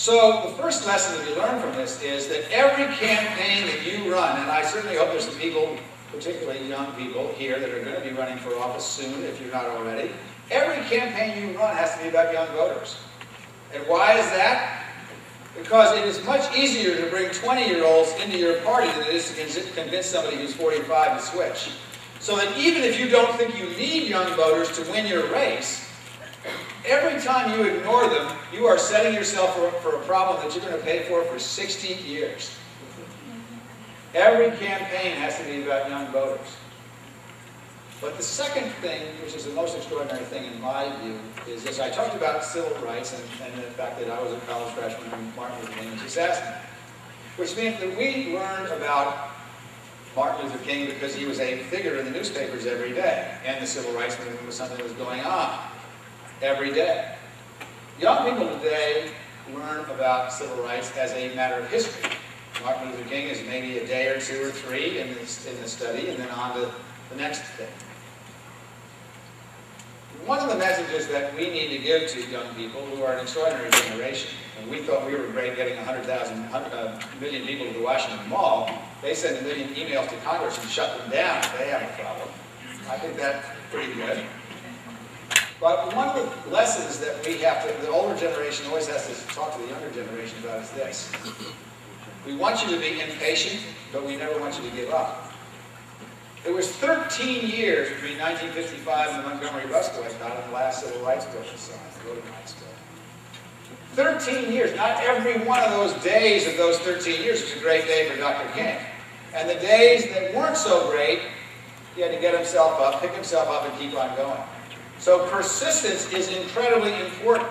So the first lesson that we learn from this is that every campaign that you run, and I certainly hope there's some people, particularly young people here, that are going to be running for office soon, if you're not already, every campaign you run has to be about young voters. And why is that? Because it is much easier to bring 20-year-olds into your party than it is to convince somebody who's 45 to switch. So that even if you don't think you need young voters to win your race, every time you ignore them, you are setting yourself up for a problem that you're going to pay for 60 years. Every campaign has to be about young voters. But the second thing, which is the most extraordinary thing in my view, is this. I talked about civil rights and the fact that I was a college freshman when Martin Luther King was assassinated. Which meant that we learned about Martin Luther King because he was a figure in the newspapers every day. And the civil rights movement was something that was going on every day. Young people today learn about civil rights as a matter of history. Martin Luther King is maybe a day or two or three in the study, and then on to the next thing. One of the messages that we need to give to young people who are an extraordinary generation, and we thought we were great getting 1 million people to the Washington Mall, they send 1 million emails to Congress and shut them down if they have a problem. I think that's pretty good. But one of the lessons that we have to, the older generation always has to talk to the younger generation about is this. We want you to be impatient, but we never want you to give up. It was 13 years between 1955 and the Montgomery bus boycott and the last civil rights bill was signed, the voting rights bill. 13 years. Not every one of those days of those 13 years was a great day for Dr. King. And the days that weren't so great, he had to get himself up, pick himself up, and keep on going. So persistence is incredibly important.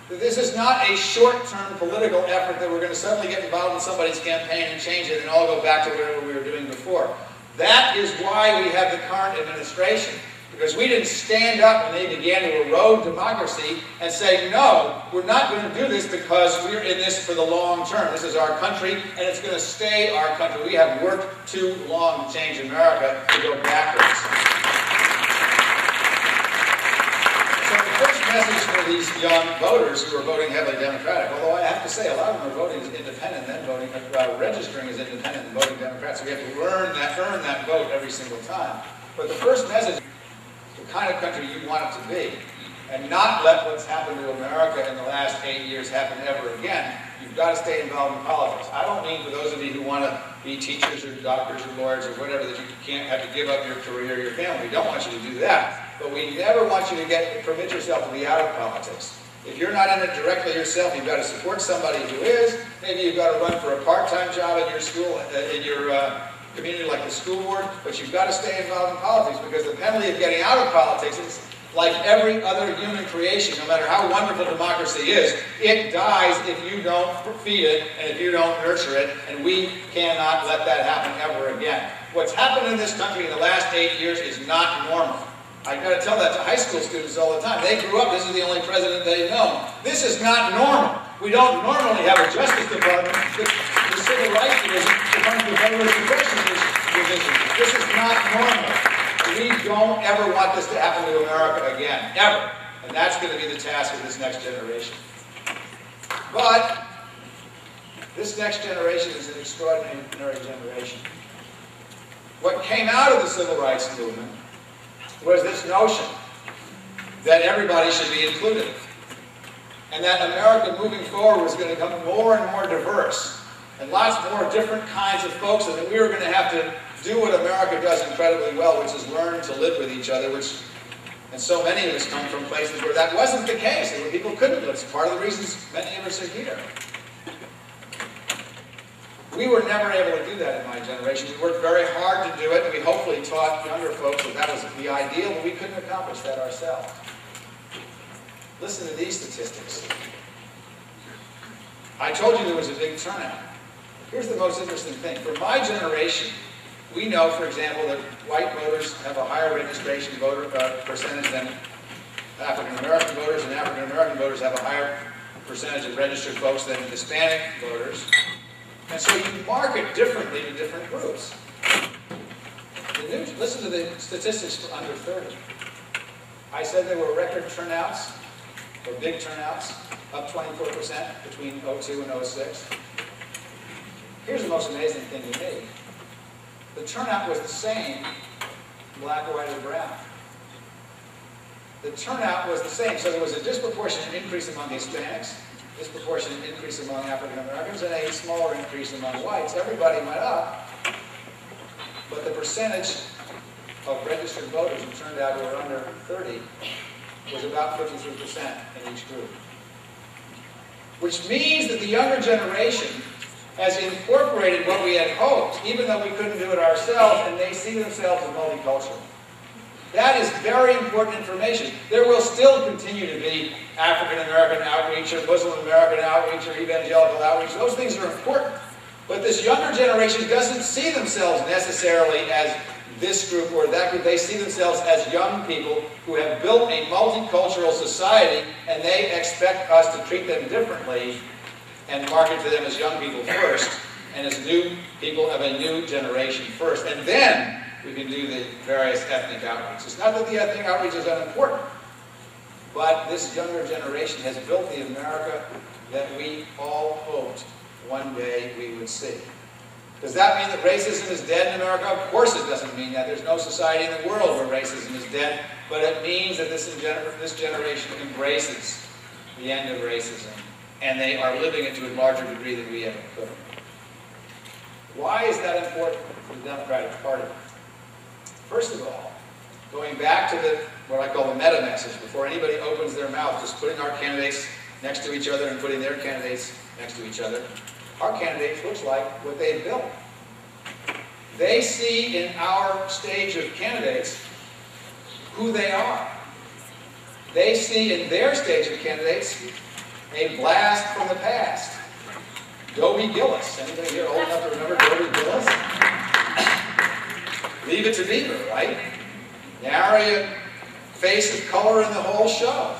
This is not a short-term political effort that we're going to suddenly get involved in somebody's campaign and change it and all go back to whatever we were doing before. That is why we have the current administration. Because we didn't stand up when they began to erode democracy and say, no, we're not going to do this because we're in this for the long term. This is our country, and it's going to stay our country. We have worked too long to change America to go backwards. So the first message for these young voters who are voting heavily Democratic, although I have to say a lot of them are voting as independent and then voting, registering as independent and voting Democrat, so we have to earn that vote every single time. But the first message, the kind of country you want it to be, and not let what's happened to America in the last 8 years happen ever again. You've got to stay involved in politics. I don't mean for those of you who want to be teachers or doctors or lawyers or whatever that you can't have to give up your career or your family. We don't want you to do that. But we never want you to permit yourself to be out of politics. If you're not in it directly yourself, you've got to support somebody who is. Maybe you've got to run for a part-time job in your school, in your community like the school board, but you've got to stay involved in politics because the penalty of getting out of politics is like every other human creation, no matter how wonderful democracy is, it dies if you don't feed it and if you don't nurture it, and we cannot let that happen ever again. What's happened in this country in the last 8 years is not normal. I've got to tell that to high school students all the time. They grew up, this is the only president they've known. This is not normal. We don't normally have a Justice Department, the Civil Rights Division, the Voter Suppression Division. This is not normal. We don't ever want this to happen to America again, ever. And that's going to be the task of this next generation. But this next generation is an extraordinary generation. What came out of the Civil Rights Movement was this notion that everybody should be included. And that America moving forward was going to become more and more diverse. And lots more different kinds of folks, and that we were going to have to do what America does incredibly well, which is learn to live with each other, and so many of us come from places where that wasn't the case, and where people couldn't live. It's part of the reasons many of us are here. We were never able to do that in my generation. We worked very hard to do it, and we hopefully taught younger folks that that was the ideal, but we couldn't accomplish that ourselves. Listen to these statistics. I told you there was a big turnout. Here's the most interesting thing. For my generation, we know, for example, that white voters have a higher registration voter percentage than African American voters, and African American voters have a higher percentage of registered folks than Hispanic voters. And so you market differently to different groups. Listen to the statistics for under 30. I said there were record turnouts. or big turnouts, up 24% between '02 and '06. Here's the most amazing thing to me. The turnout was the same, black, white, or brown. The turnout was the same, so there was a disproportionate increase among Hispanics, disproportionate increase among African Americans, and a smaller increase among whites. Everybody went up, but the percentage of registered voters who turned out who were under 30 was about 53% in each group. Which means that the younger generation has incorporated what we had hoped, even though we couldn't do it ourselves, and they see themselves as multicultural. That is very important information. There will still continue to be African American outreach, or Muslim American outreach, or evangelical outreach. Those things are important. But this younger generation doesn't see themselves necessarily as this group or that group. They see themselves as young people who have built a multicultural society, and they expect us to treat them differently and market to them as young people first, and as new people of a new generation first. And then we can do the various ethnic outreach. It's not that the ethnic outreach is unimportant, but this younger generation has built the America that we all hoped one day we would see. Does that mean that racism is dead in America? Of course it doesn't mean that. There's no society in the world where racism is dead, but it means that this generation embraces the end of racism, and they are living it to a larger degree than we ever could. Why is that important for the Democratic Party? First of all, going back to what I call the meta message, before anybody opens their mouth, just putting our candidates next to each other and putting their candidates next to each other, our candidates looks like what they've built. They see in our stage of candidates who they are. They see in their stage of candidates a blast from the past. Dobie Gillis. Anybody here old enough to remember Dobie Gillis? Leave It to Beaver, right? Nary a face of color in the whole show.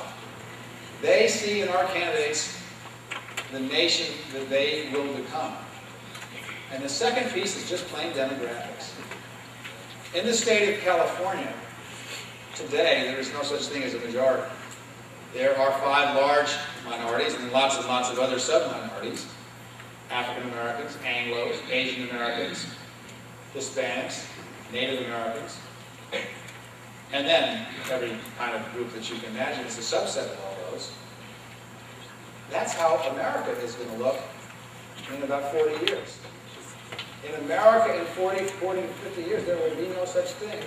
They see in our candidates the nation that they will become. And the second piece is just plain demographics. In the state of California, today, there is no such thing as a majority. There are 5 large minorities and lots of other sub-minorities. African Americans, Anglos, Asian Americans, Hispanics, Native Americans. And then every kind of group that you can imagine is a subset of all those. That's how America is going to look in about 40 years. In America in 40 to 50 years, there will be no such thing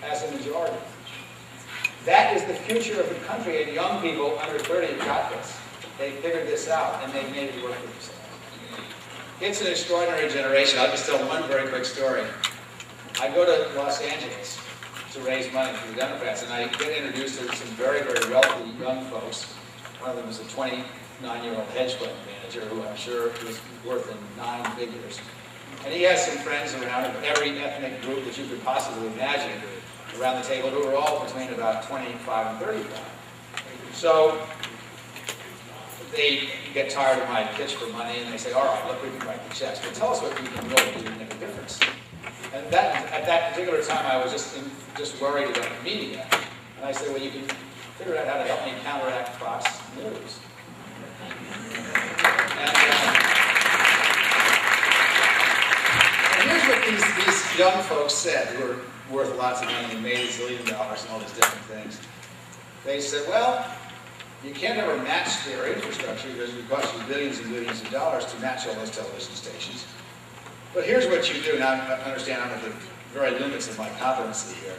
as a majority. That is the future of the country, and young people under 30 have got this. They figured this out, and they made it work for themselves. It's an extraordinary generation. I'll just tell one very quick story. I go to Los Angeles to raise money for the Democrats, and I get introduced to some very, very wealthy young folks. One of them is a 29-year-old hedge fund manager who I'm sure is worth in 9 figures. And he has some friends around him, every ethnic group that you could possibly imagine around the table, who are all between about 25 and 35. So they get tired of my pitch for money, and they say, all right, look, we can write the checks, but tell us what we can really do to make a difference. And at that particular time, I was just worried about the media. And I said, well, you can figure out how to help me counteract Fox News. And here's what these young folks said, who are worth lots of money and made $1 zillion and all these different things. They said, well, you can't ever match their infrastructure because it would cost you billions and billions of dollars to match all those television stations. But here's what you do. Now, I understand I'm at the very limits of my competency here.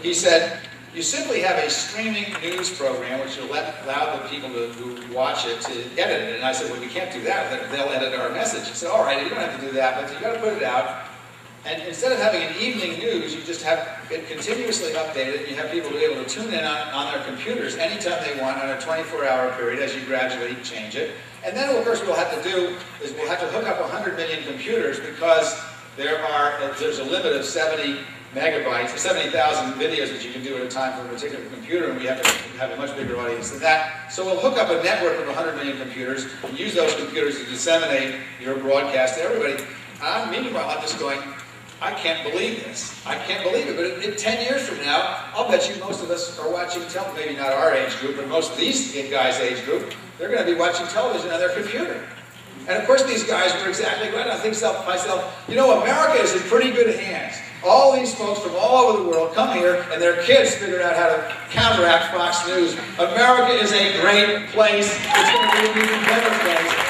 He said, you simply have a streaming news program which will allow the people who watch it to edit it. And I said, well, you can't do that. They'll edit our message. He said, all right, you don't have to do that, but you've got to put it out. And instead of having an evening news, you just have it continuously updated, and you have people be able to tune in on their computers anytime they want on a 24-hour period as you gradually change it. And then, of course, what we'll have to do is we'll have to hook up 100 million computers because there's a limit of 70 megabytes, 70,000 videos that you can do at a time from a particular computer, and we have to have a much bigger audience than that. So we'll hook up a network of 100 million computers and use those computers to disseminate your broadcast to everybody. Meanwhile, I'm just going, I can't believe this. I can't believe it. But in 10 years from now, I'll bet you most of us are watching television. Maybe not our age group, but most of these guys' age group, they're going to be watching television on their computer. And of course these guys were exactly right. I think to myself, you know, America is in pretty good hands. All these folks from all over the world come here and their kids figured out how to counteract Fox News. America is a great place. It's going to be an even better place.